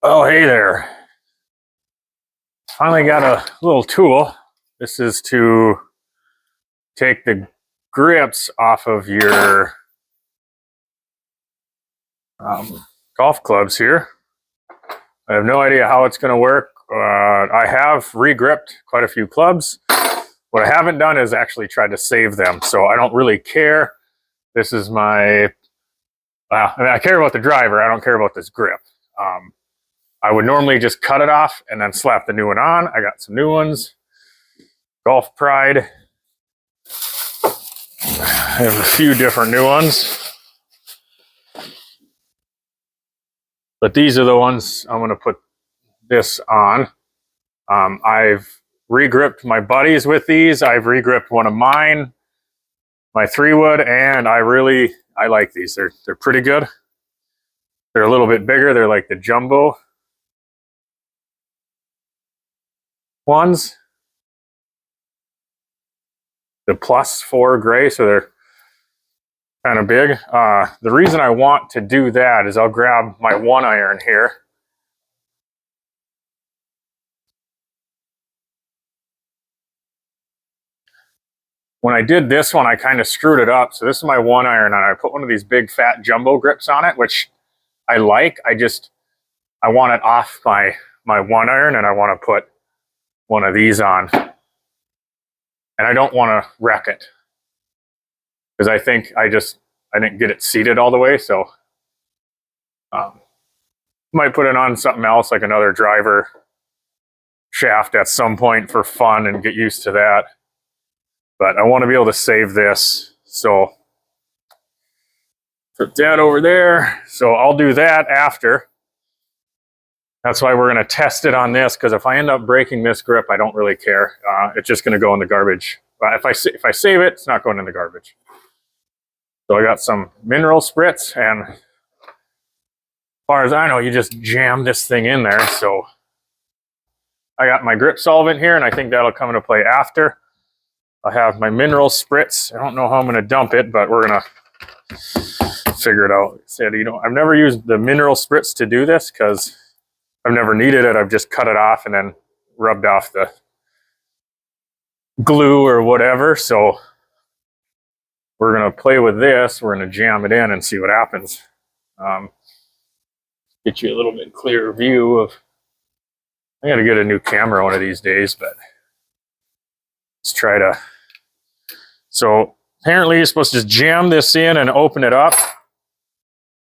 Oh, hey there. Finally got a little tool. This is to take the grips off of your golf clubs here. I have no idea how it's going to work. I have re-gripped quite a few clubs. What I haven't done is actually tried to save them, so I don't really care. This is my... I care about the driver. I don't care about this grip. I would normally just cut it off and then slap the new one on. I got some new ones. Golf Pride. I have a few different new ones. But these are the ones I'm going to put this on. I've re-gripped my buddies with these. I've re-gripped one of mine, my 3-wood, and I like these. They're pretty good. They're a little bit bigger. They're like the jumbo ones. The +4 gray, so they're kind of big. The reason I want to do that is I'll grab my 1-iron here. When I did this one, I kind of screwed it up. So this is my 1-iron, and I put one of these big fat jumbo grips on it, which I like. I want it off my 1-iron, and I want to put one of these on. And I don't want to wreck it, because I think I didn't get it seated all the way. So might put it on something else, like another driver shaft at some point for fun and get used to that. But I want to be able to save this. So put that over there. So I'll do that after. That's why we're going to test it on this, because if I end up breaking this grip, I don't really care. It's just going to go in the garbage. But if I save it, it's not going in the garbage. So I got some mineral spritz, and as far as I know, you just jam this thing in there. So I got my grip solvent here, and I think that'll come into play after. I have my mineral spritz. I don't know how I'm going to dump it, but we're going to figure it out. I've never used the mineral spritz to do this because I've never needed it. I've just cut it off and then rubbed off the glue or whatever. So we're going to play with this. We're going to jam it in and see what happens. Get you a little bit clearer view of... I got to get a new camera one of these days, but let's try to... So apparently you're supposed to just jam this in and open it up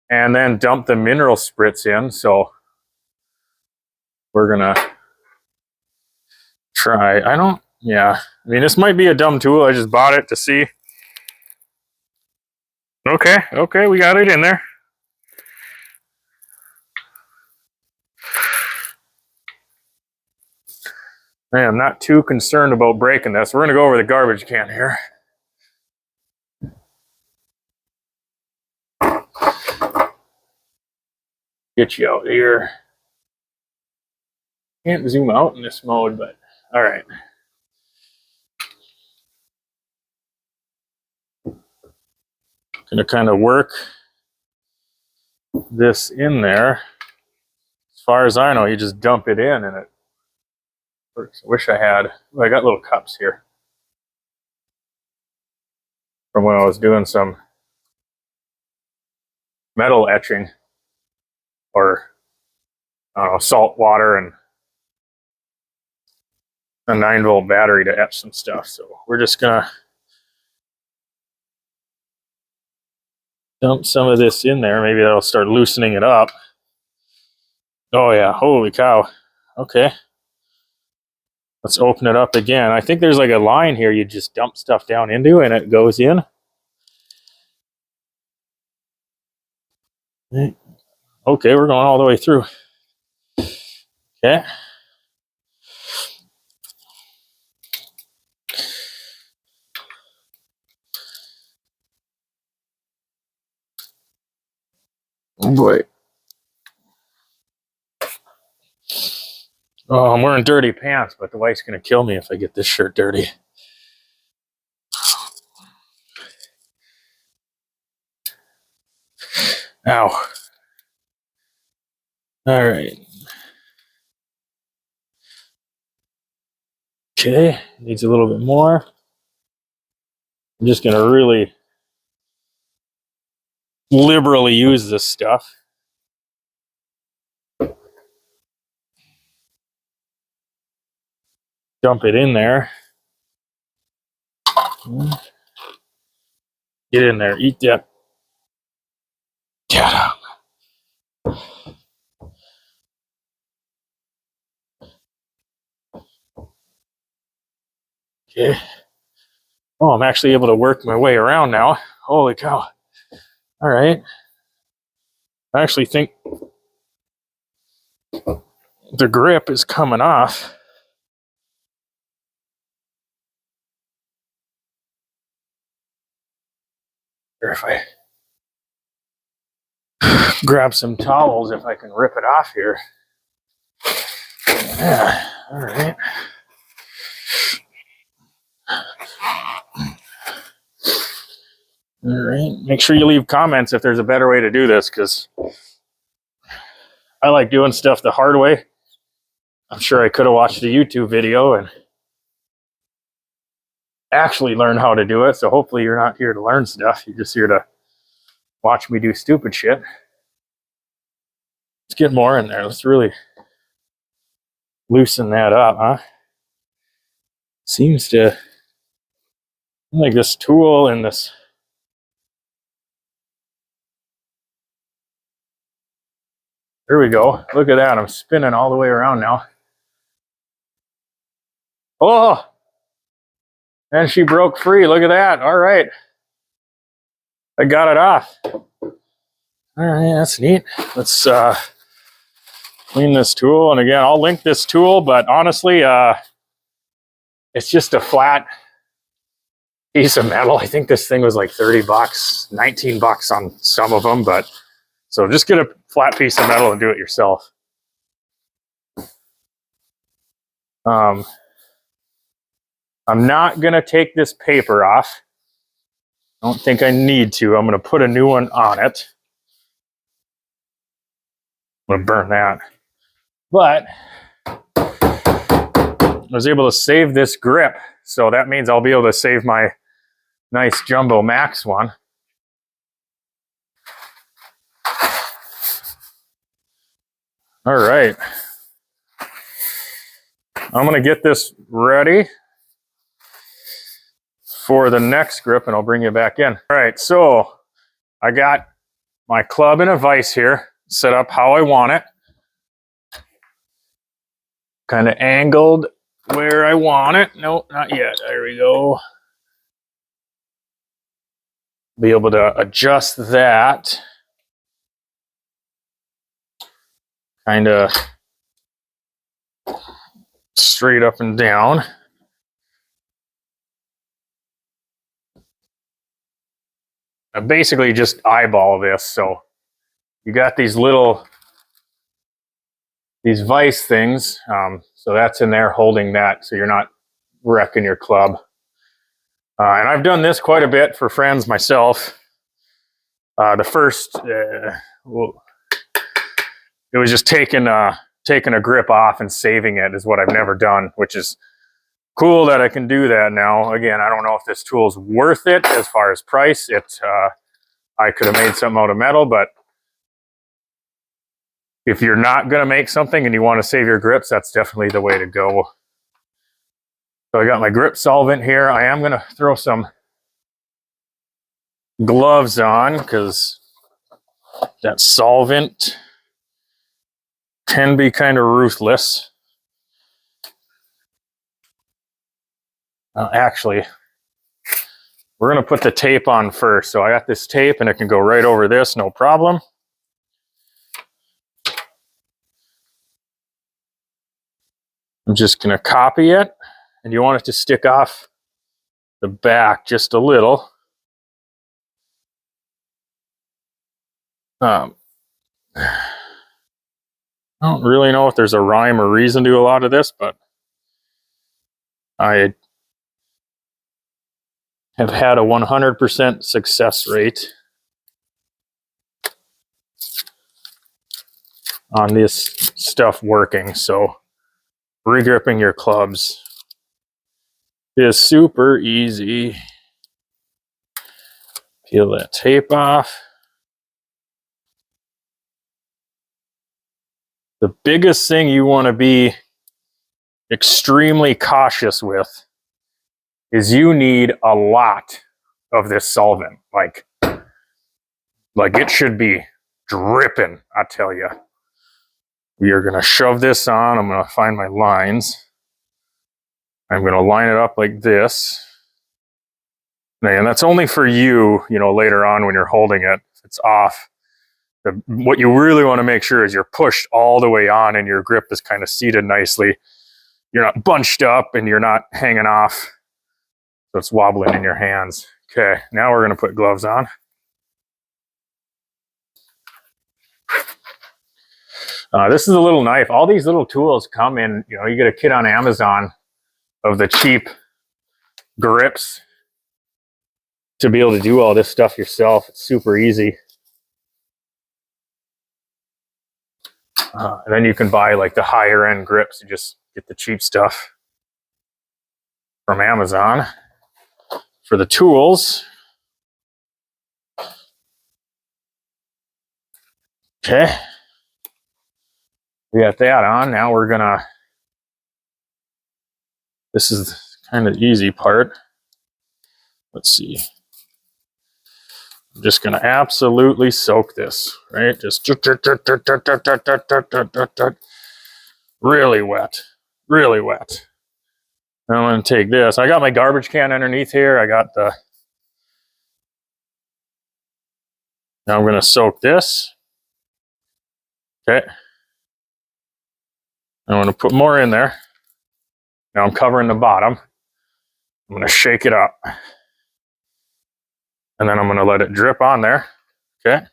and then dump the mineral spritz in. So we're going to try. I mean, this might be a dumb tool. I just bought it to see. Okay, we got it in there. I'm not too concerned about breaking this. We're going to go over the garbage can here. Get you out here. Can't zoom out in this mode, but all right. Going to kind of work this in there. As far as I know, you just dump it in and it works. I wish I had... I got little cups here from when I was doing some metal etching, or I don't know, salt water and a 9-volt battery to etch some stuff. So we're just gonna dump some of this in there. Maybe that'll start loosening it up. Oh yeah, holy cow. Okay. Let's open it up again. I think there's like a line here you just dump stuff down into and it goes in. Okay, we're going all the way through. Okay. Oh boy. Oh, I'm wearing dirty pants, but the wife's going to kill me if I get this shirt dirty. Ow. All right. Okay, needs a little bit more. I'm just gonna really liberally use this stuff. Dump it in there. Get in there, eat that. Yeah. Okay. Oh, I'm actually able to work my way around now. Holy cow. All right. I actually think the grip is coming off. Or if I grab some towels, if I can rip it off here. Yeah, all right. All right. Make sure you leave comments if there's a better way to do this, because I like doing stuff the hard way. I'm sure I could have watched a YouTube video and actually learn how to do it. So hopefully you're not here to learn stuff. You're just here to watch me do stupid shit. Let's get more in there. Let's really loosen that up, huh? Seems to like this tool and this. There we go. Look at that. I'm spinning all the way around now. Oh, and she broke free. Look at that. All right. I got it off. All right, that's neat. Let's clean this tool. And again, I'll link this tool, but honestly, it's just a flat piece of metal. I think this thing was like 30 bucks, 19 bucks on some of them, but so just get a flat piece of metal and do it yourself. I'm not going to take this paper off. I don't think I need to. I'm going to put a new one on it. I'm going to burn that. But I was able to save this grip. So that means I'll be able to save my nice Jumbo Max one. All right. I'm going to get this ready for the next grip and I'll bring you back in. All right, so I got my club and a vise here set up how I want it. Kind of angled where I want it. Nope, not yet. There we go. Be able to adjust that. Kind of straight up and down. I basically just eyeball this. So you got these vise things. So that's in there holding that so you're not wrecking your club. And I've done this quite a bit for friends myself. The first, well, it was just taking a grip off and saving it is what I've never done, which is cool that I can do that now. Again, I don't know if this tool is worth it as far as price. I could have made something out of metal, but if you're not going to make something and you want to save your grips, that's definitely the way to go. So I got my grip solvent here. I am going to throw some gloves on because that solvent can be kind of ruthless. Actually, we're going to put the tape on first. So I got this tape and it can go right over this, no problem. I'm just going to copy it, and you want it to stick off the back just a little. I don't really know if there's a rhyme or reason to a lot of this, but I have had a 100% success rate on this stuff working. So regripping your clubs is super easy. Peel that tape off. The biggest thing you want to be extremely cautious with is you need a lot of this solvent. Like it should be dripping, I tell you. We are going to shove this on. I'm going to find my lines. I'm going to line it up like this. And that's only for you, you know, later on when you're holding it. If it's off. What you really want to make sure is you're pushed all the way on and your grip is kind of seated nicely. You're not bunched up and you're not hanging off. So it's wobbling in your hands. Okay, now we're going to put gloves on. This is a little knife. All these little tools come in, you know, you get a kit on Amazon of the cheap grips to be able to do all this stuff yourself. It's super easy. And then you can buy like the higher end grips. You just get the cheap stuff from Amazon. For the tools, okay, we got that on. Now we're gonna, this is kind of the easy part. Let's see. I'm just gonna absolutely soak this, right? Just really wet, really wet. Now I'm gonna take this. I got my garbage can underneath here. I got the, now I'm gonna soak this. Okay. I'm gonna put more in there. Now I'm covering the bottom. I'm gonna shake it up. And then I'm gonna let it drip on there. Okay.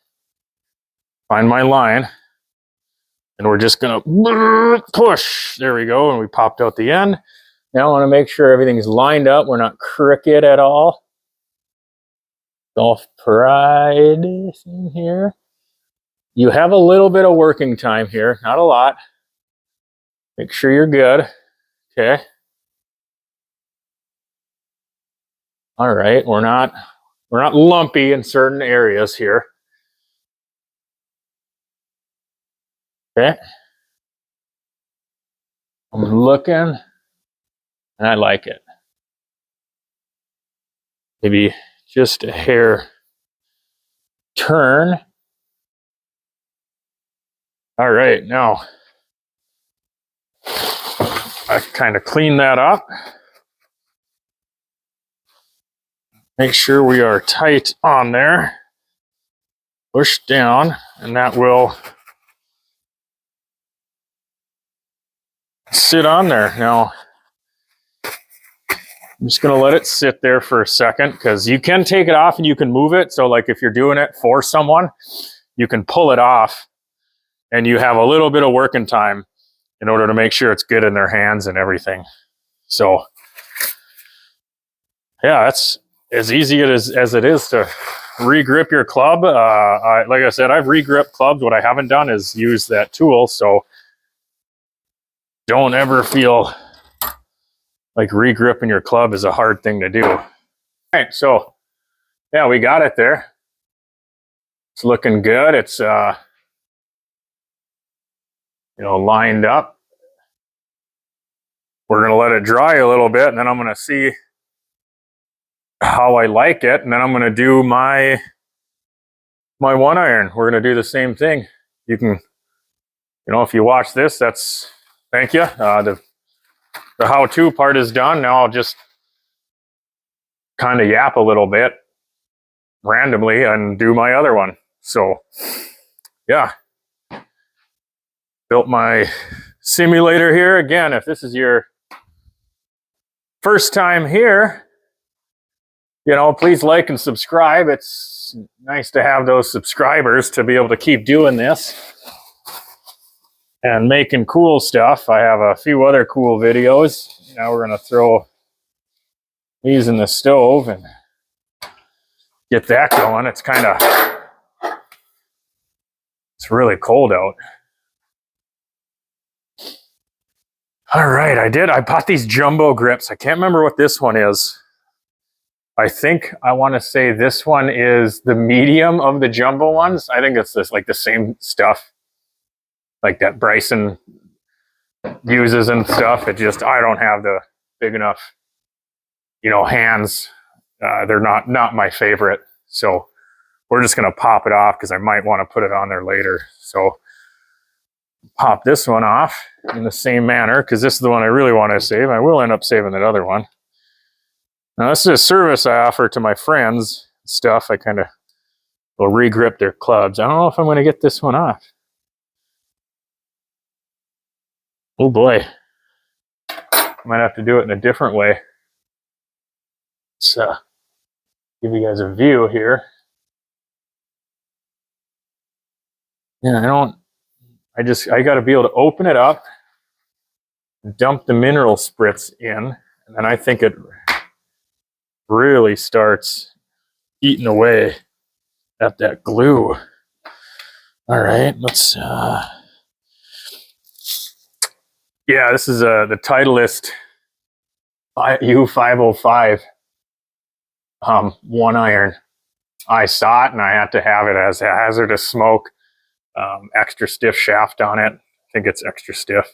Find my line. And we're just gonna push. There we go. And we popped out the end. Now I wanna make sure everything's lined up. We're not crooked at all. Golf Pride thing here. You have a little bit of working time here, not a lot. Make sure you're good. Okay. All right, we're not lumpy in certain areas here. Okay. I'm looking and I like it. Maybe just a hair turn. All right, now I kind of clean that up. Make sure we are tight on there. Push down, and that will sit on there. Now, I'm just going to let it sit there for a second because you can take it off and you can move it. So like if you're doing it for someone, you can pull it off and you have a little bit of working time in order to make sure it's good in their hands and everything. So yeah, that's as easy as it is to re-grip your club. Like I said, I've re-gripped clubs. What I haven't done is use that tool. So don't ever feel like re-gripping your club is a hard thing to do. All right, so yeah, we got it there. It's looking good. It's you know, lined up. We're gonna let it dry a little bit, and then I'm gonna see how I like it, and then I'm gonna do my one iron. We're gonna do the same thing. You can, you know, if you watch this, that's thank you. The how-to part is done. Now I'll just kind of yap a little bit randomly and do my other one. So yeah, built my simulator here. Again, if this is your first time here, you know, please like and subscribe. It's nice to have those subscribers to be able to keep doing this and making cool stuff. I have a few other cool videos. Now we're going to throw these in the stove and get that going. It's kind of, it's really cold out. All right, I bought these jumbo grips. I can't remember what this one is. I think I want to say this one is the medium of the jumbo ones. I think it's this like the same stuff like that Bryson uses and stuff. It just, I don't have the big enough, you know, hands. They're not my favorite. So we're just going to pop it off because I might want to put it on there later. So pop this one off in the same manner because this is the one I really want to save. I will end up saving that other one. Now this is a service I offer to my friends stuff. I kind of will re-grip their clubs. I don't know if I'm going to get this one off. Oh boy. Might have to do it in a different way. Let's give you guys a view here. Yeah, I got to be able to open it up, dump the mineral spritz in, and then I think it really starts eating away at that glue. All right, let's, yeah, this is the Titleist U505 one iron. I saw it and I had to have it as a hazardous smoke, extra stiff shaft on it. I think it's extra stiff.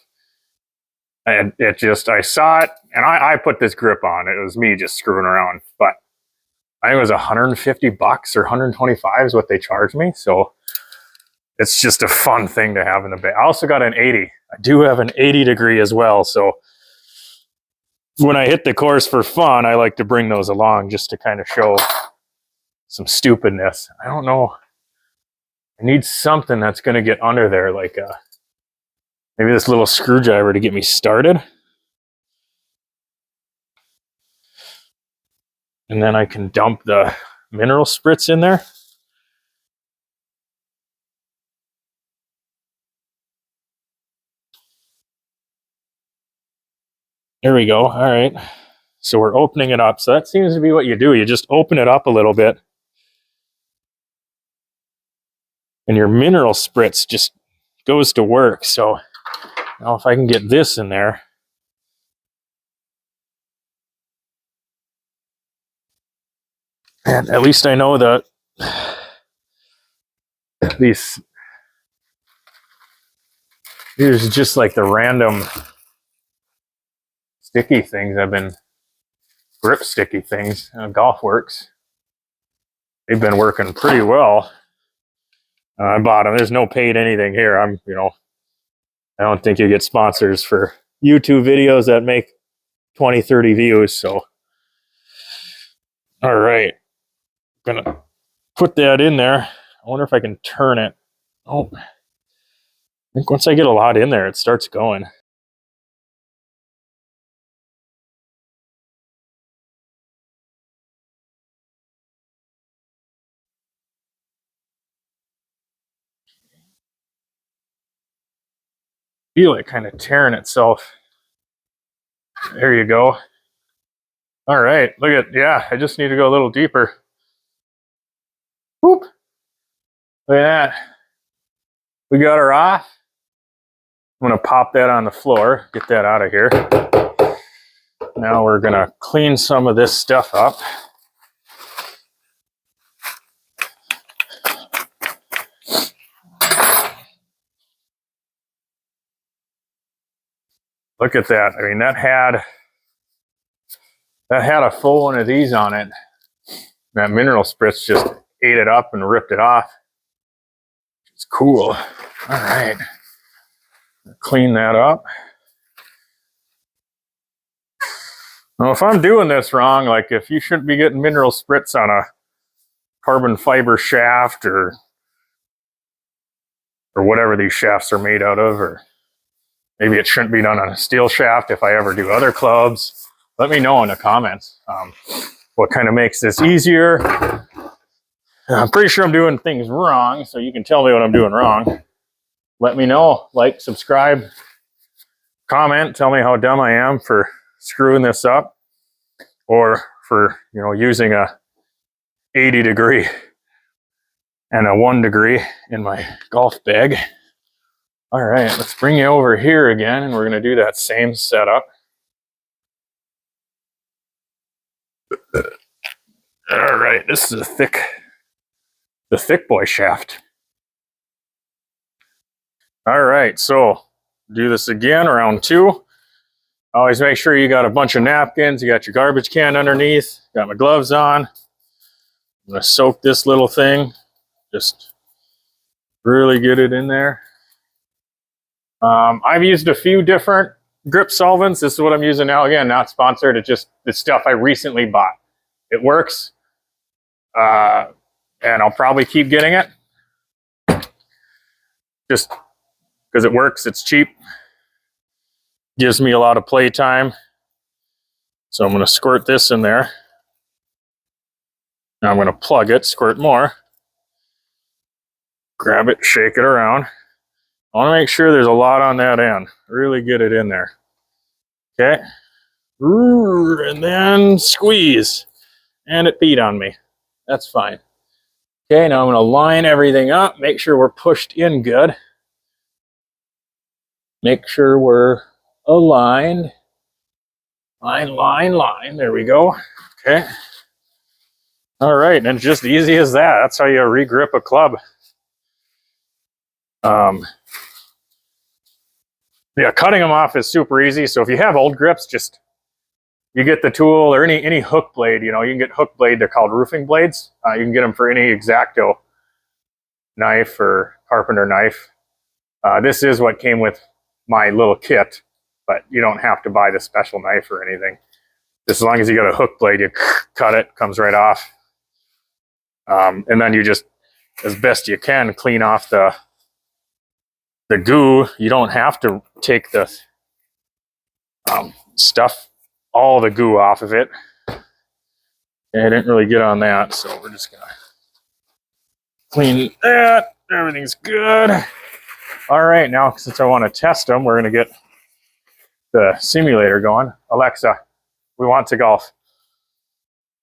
And it just, I saw it and I put this grip on. It was me just screwing around, but I think it was $150 or 125 is what they charged me. So it's just a fun thing to have in the bag. I also got an 80. I do have an 80 degree as well. So when I hit the course for fun, I like to bring those along just to kind of show some stupidness. I don't know. I need something that's going to get under there, like maybe this little screwdriver to get me started. And then I can dump the mineral spritz in there. There we go. All right. So we're opening it up. So that seems to be what you do. You just open it up a little bit. And your mineral spritz just goes to work. So now if I can get this in there. And at least I know that these are just like the random sticky things. I've been grip sticky things. Golf Works. They've been working pretty well. I bought them. There's no paid anything here. You know, I don't think you get sponsors for YouTube videos that make 20, 30 views. So, all right. I'm going to put that in there. I wonder if I can turn it. Oh, I think once I get a lot in there, it starts going. Feel it kind of tearing itself. There you go. All right, look at, yeah, I just need to go a little deeper. Whoop. Look at that. We got her off. I'm going to pop that on the floor, get that out of here. Now we're going to clean some of this stuff up. Look at that. I mean, that had a full one of these on it. That mineral spritz just ate it up and ripped it off. It's cool. All right. Clean that up. Now, if I'm doing this wrong, like if you shouldn't be getting mineral spritz on a carbon fiber shaft or whatever these shafts are made out of, or maybe it shouldn't be done on a steel shaft if I ever do other clubs, let me know in the comments what kind of makes this easier. I'm pretty sure I'm doing things wrong, so you can tell me what I'm doing wrong. Let me know. Like, subscribe, comment, tell me how dumb I am for screwing this up or for, you know, using a 80 degree and a 1 degree in my golf bag. All right, let's bring you over here again, and we're going to do that same setup. All right, this is the thick boy shaft. All right, so do this again, round 2. Always make sure you got a bunch of napkins, you got your garbage can underneath, got my gloves on. I'm going to soak this little thing, just really get it in there. I've used a few different grip solvents. This is what I'm using now. Again, not sponsored. It's just the stuff I recently bought. It works, and I'll probably keep getting it. Just because it works, it's cheap. Gives me a lot of play time. So I'm going to squirt this in there. Now I'm going to plug it, squirt more. Grab it, shake it around. I want to make sure there's a lot on that end. Really get it in there. Okay. And then squeeze. And it peed on me. That's fine. Okay, now I'm going to line everything up. Make sure we're pushed in good. Make sure we're aligned. Line, line, line. There we go. Okay. All right, and just easy as that. That's how you regrip a club. Yeah, cutting them off is super easy. So if you have old grips, just you get the tool or any hook blade. You know, you can get hook blade. They're called roofing blades. You can get them for any X-Acto knife or carpenter knife. This is what came with my little kit, but you don't have to buy the special knife or anything. Just as long as you got a hook blade, you cut it, comes right off. And then you just, as best you can, clean off the goo. You don't have to take the stuff, all the goo off of it. And I didn't really get on that, so we're just gonna clean that. Everything's good. All right, now since I want to test them, we're gonna get the simulator going. Alexa, we want to golf.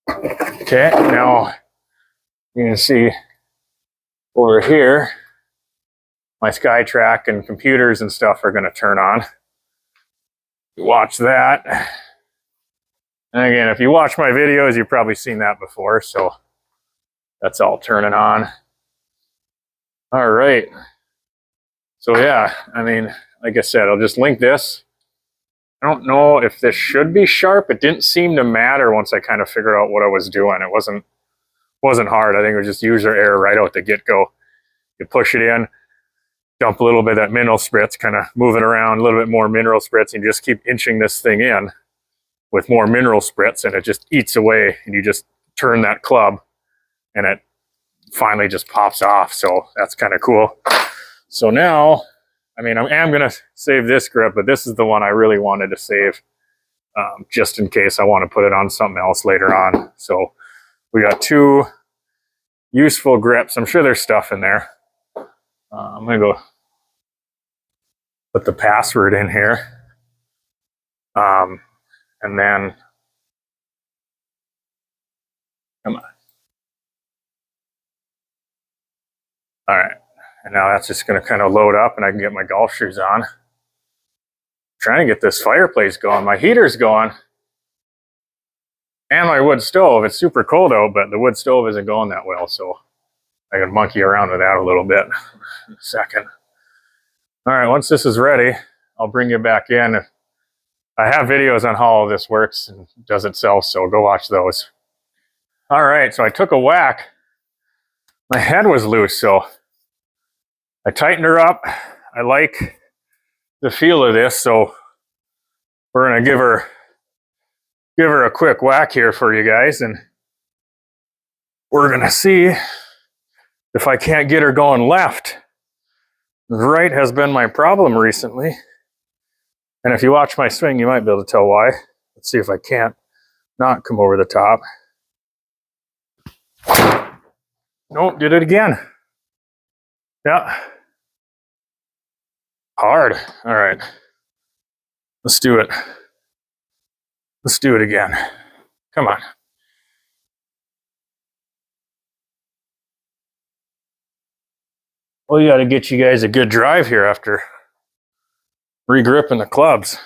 Okay, now you can see over here, my SkyTrack and computers and stuff are going to turn on. Watch that. And again, if you watch my videos, you've probably seen that before, so that's all turning on. All right. So yeah, I mean, like I said, I'll just link this. I don't know if this should be sharp. It didn't seem to matter once I kind of figured out what I was doing. It wasn't hard. I think it was just user error right out the get-go. You push it in, dump a little bit of that mineral spritz, kind of move it around, a little bit more mineral spritz, and you just keep inching this thing in with more mineral spritz, and it just eats away, and you just turn that club, and it finally just pops off. So that's kind of cool. So now, I mean, I am going to save this grip, but this is the one I really wanted to save just in case I want to put it on something else later on. So we got 2 useful grips. I'm sure there's stuff in there. I'm going to go put the password in here. And then, come on. All right. And now that's just going to kind of load up and I can get my golf shoes on. I'm trying to get this fireplace going. My heater's going. And my wood stove. It's super cold out, but the wood stove isn't going that well. So I can monkey around with that a little bit in a second. All right, once this is ready, I'll bring you back in. I have videos on how all this works and does itself, so go watch those. All right, so I took a whack. My head was loose, so I tightened her up. I like the feel of this, so we're gonna give her a quick whack here for you guys, and we're gonna see if I can't get her going left. Right has been my problem recently. And if you watch my swing, you might be able to tell why. Let's see if I can't not come over the top. Nope, did it again. Yeah. Hard. All right. Let's do it. Let's do it again. Come on. Well, you got to get you guys a good drive here after Re-gripping the clubs.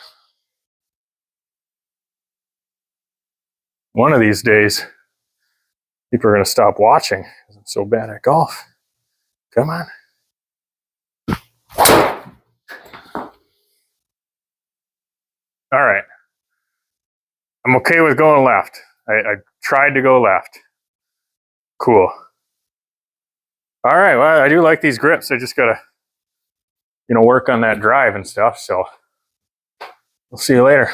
One of these days, people are going to stop watching because I'm so bad at golf. Come on. All right. I'm okay with going left. I tried to go left. Cool. All right. Well, I do like these grips. I just got to, work on that drive and stuff. So we'll see you later.